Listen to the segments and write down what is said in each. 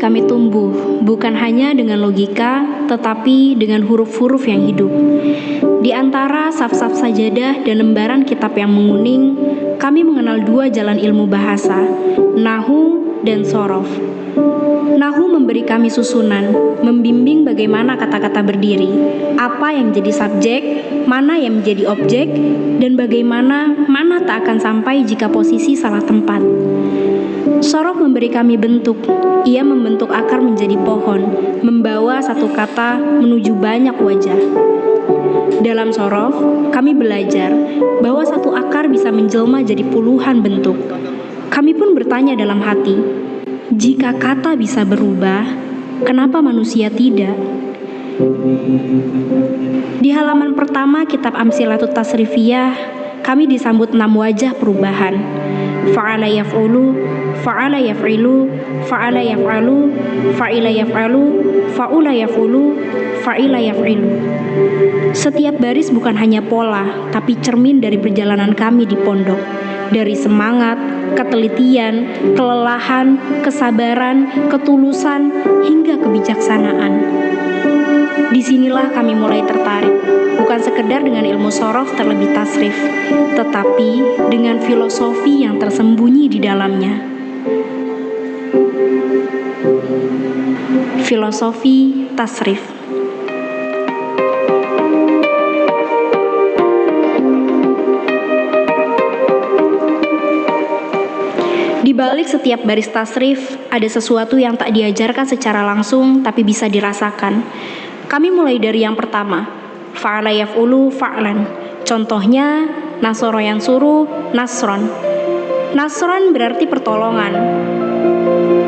kami tumbuh bukan hanya dengan logika, tetapi dengan huruf-huruf yang hidup. Di antara saf-saf sajadah dan lembaran kitab yang menguning, kami mengenal dua jalan ilmu bahasa, Nahu dan Shorof. Nahu memberi kami susunan, membimbing bagaimana kata-kata berdiri, apa yang menjadi subjek, mana yang menjadi objek, dan bagaimana mana tak akan sampai jika posisi salah tempat. Shorof memberi kami bentuk. Ia membentuk akar menjadi pohon, membawa satu kata menuju banyak wajah. Dalam Shorof, kami belajar bahwa satu akar bisa menjelma jadi puluhan bentuk. Kami pun bertanya dalam hati, jika kata bisa berubah, kenapa manusia tidak? Di halaman pertama kitab Amsilatut Tasrifiyah, kami disambut 6 wajah perubahan. Fa'ala yaf'ulu, fa'ala yaf'ilu, fa'ala yaf'alu, fa'ila yaf'alu, fa'ula yaf'ulu, fa'ila yaf'ilu. Setiap baris bukan hanya pola, tapi cermin dari perjalanan kami di pondok. Dari semangat, ketelitian, kelelahan, kesabaran, ketulusan, hingga kebijaksanaan. Disinilah kami mulai tertarik, bukan sekedar dengan ilmu shorof terlebih tasrif, tetapi dengan filosofi yang tersembunyi di dalamnya. Filosofi tasrif. Di balik setiap baris tasrif, ada sesuatu yang tak diajarkan secara langsung tapi bisa dirasakan. Kami mulai dari yang pertama, fa'ala yaf'ulu fa'lan. Contohnya, nasoro yang suruh, nasron. Nasron berarti pertolongan.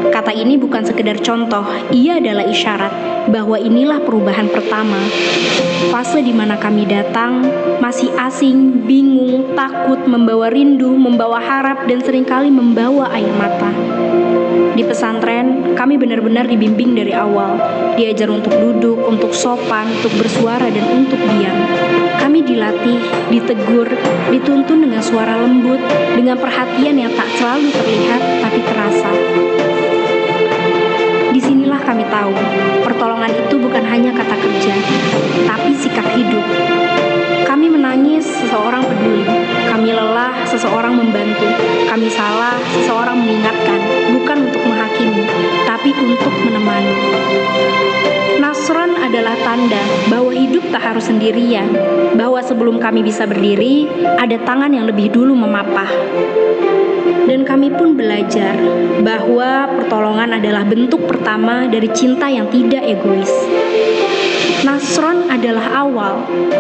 Kata ini bukan sekedar contoh, ia adalah isyarat bahwa inilah perubahan pertama. Fase di mana kami datang, masih asing, bingung, takut, membawa rindu, membawa harap, dan seringkali membawa air mata. Di pesantren, kami benar-benar dibimbing dari awal. Diajar untuk duduk, untuk sopan, untuk bersuara, dan untuk diam. Kami dilatih, ditegur, dituntun dengan suara lembut, dengan perhatian yang tak selalu terlihat, tapi terasa. Disinilah kami tahu, pertolongan itu bukan hanya kata kerja, tapi sikap hidup. Kami menangis, seseorang peduli. Kami lelah, seseorang membantu. Kami salah, seseorang mengingatkan. Bukan untuk menghakimi, tapi untuk menemani. Nasron adalah tanda bahwa hidup tak harus sendirian, bahwa sebelum kami bisa berdiri, ada tangan yang lebih dulu memapah. Dan kami pun belajar bahwa pertolongan adalah bentuk pertama dari cinta yang tidak egois. Nasron adalah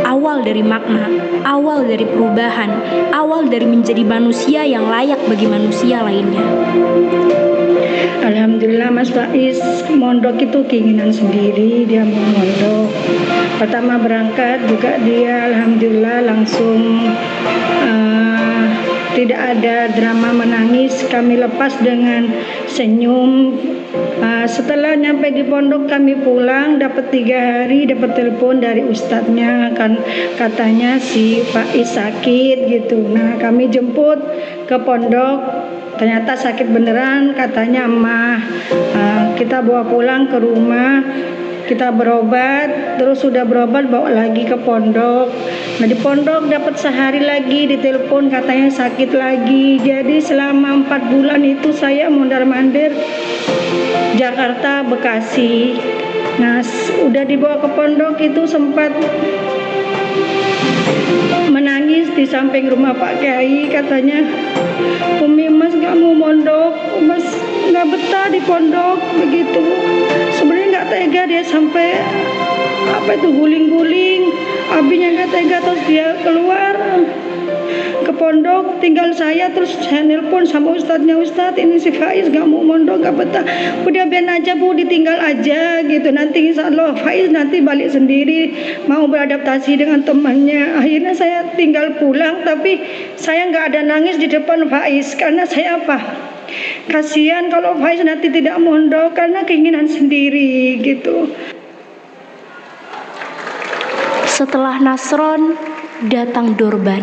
awal dari makna, awal dari perubahan, awal dari menjadi manusia yang layak bagi manusia lainnya. Alhamdulillah Mas Faiz, mondok itu keinginan sendiri, dia mau mondok. Pertama berangkat juga dia alhamdulillah langsung tidak ada drama menangis, kami lepas dengan senyum. Setelah nyampe di pondok kami pulang, dapat 3 hari dapat telepon dari ustadznya, kan katanya si Faiz sakit gitu. Nah kami jemput ke pondok, ternyata sakit beneran, katanya emah. Kita bawa pulang ke rumah, kita berobat, terus sudah berobat bawa lagi ke pondok. Nah di pondok dapat sehari lagi ditelepon katanya sakit lagi. Jadi selama 4 bulan itu saya mondar-mandir Jakarta, Bekasi. Nah udah dibawa ke pondok itu sempat menangis di samping rumah Pak Kiai, katanya Umi Mas gak mau mondok, Mas gak betah di pondok begitu. Sebenarnya gak tega dia sampai guling-guling, abinya gak tega, terus dia keluar ke pondok, tinggal saya, terus saya nelpon sama ustadznya, Ustadz ini si Faiz gak mau mondok, gak betah. Udah biarin aja Bu, ditinggal aja gitu, nanti insya Allah Faiz nanti balik sendiri, mau beradaptasi dengan temannya. Akhirnya saya tinggal pulang, tapi saya gak ada nangis di depan Faiz, karena saya kasihan kalau Faiz nanti tidak mondok karena keinginan sendiri gitu. Setelah Nasron, datang Dorban.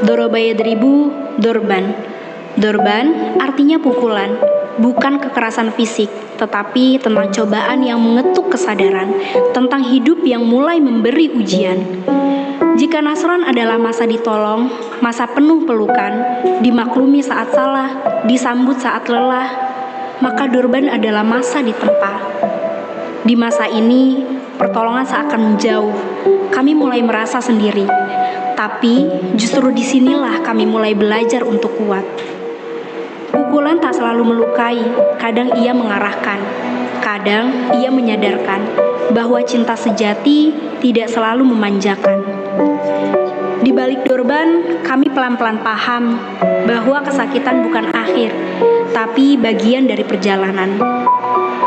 Doroba yadribu, Dorban. Dorban artinya pukulan. bukan kekerasan fisik, tetapi tentang cobaan yang mengetuk kesadaran, tentang hidup yang mulai memberi ujian. Jika Nasron adalah masa ditolong, masa penuh pelukan, dimaklumi saat salah, disambut saat lelah, maka Durban adalah masa ditempa. Di masa ini, pertolongan seakan menjauh. Kami mulai merasa sendiri. Tapi justru disinilah kami mulai belajar untuk kuat. Pukulan tak selalu melukai, kadang ia mengarahkan. Kadang ia menyadarkan bahwa cinta sejati tidak selalu memanjakan. Di balik Durban, kami pelan-pelan paham bahwa kesakitan bukan akhir, tapi bagian dari perjalanan.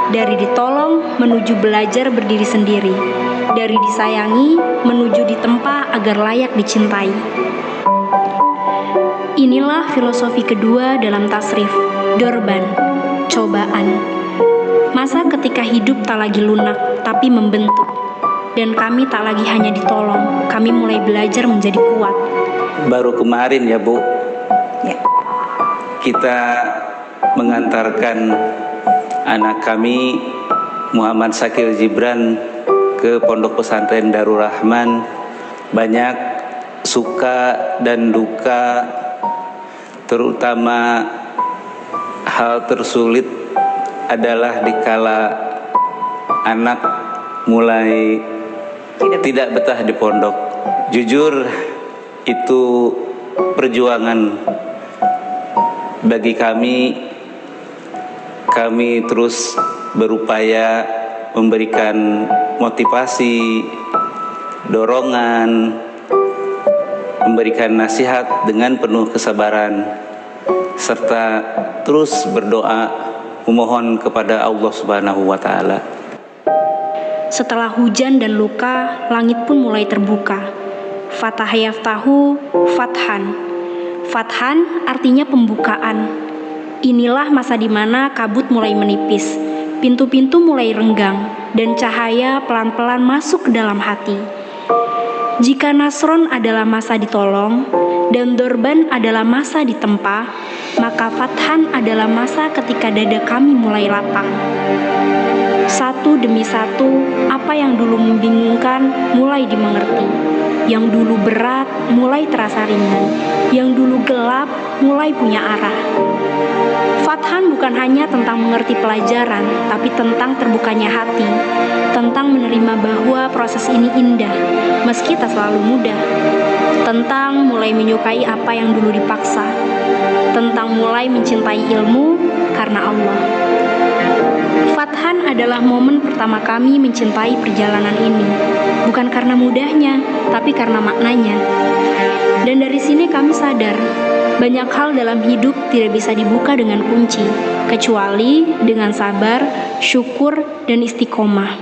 Dari ditolong menuju belajar berdiri sendiri, dari disayangi menuju ditempa agar layak dicintai. Inilah filosofi kedua dalam tasrif, Durban, cobaan. Masa ketika hidup tak lagi lunak, tapi membentuk. Dan kami tak lagi hanya ditolong, kami mulai belajar menjadi kuat. Baru kemarin ya Bu, Ya. kita mengantarkan anak kami Muhammad Sakil Gibran ke Pondok Pesantren Darul Rahman. Banyak suka dan duka, terutama hal tersulit adalah dikala anak mulai tidak betah di pondok. Jujur itu perjuangan bagi kami. Kami terus berupaya memberikan motivasi, dorongan, memberikan nasihat dengan penuh kesabaran, serta terus berdoa memohon kepada Allah Subhanahu wa Ta'ala. Setelah hujan dan luka, langit pun mulai terbuka. Fatah yaftahu fathan. Fathan artinya pembukaan. Inilah masa di mana kabut mulai menipis, pintu-pintu mulai renggang, dan cahaya pelan-pelan masuk ke dalam hati. Jika Nasron adalah masa ditolong, dan Durban adalah masa ditempa, maka Fathan adalah masa ketika dada kami mulai lapang. Satu demi satu, apa yang dulu membingungkan mulai dimengerti. Yang dulu berat mulai terasa ringan. Yang dulu gelap mulai punya arah. Fathan bukan hanya tentang mengerti pelajaran, tapi tentang terbukanya hati, tentang menerima bahwa proses ini indah, meski tak selalu mudah, tentang mulai menyukai apa yang dulu dipaksa, tentang mulai mencintai ilmu karena Allah. Fathan adalah momen pertama kami mencintai perjalanan ini, bukan karena mudahnya, tapi karena maknanya. Dan dari sini kami sadar, banyak hal dalam hidup tidak bisa dibuka dengan kunci, kecuali dengan sabar, syukur, dan istiqomah.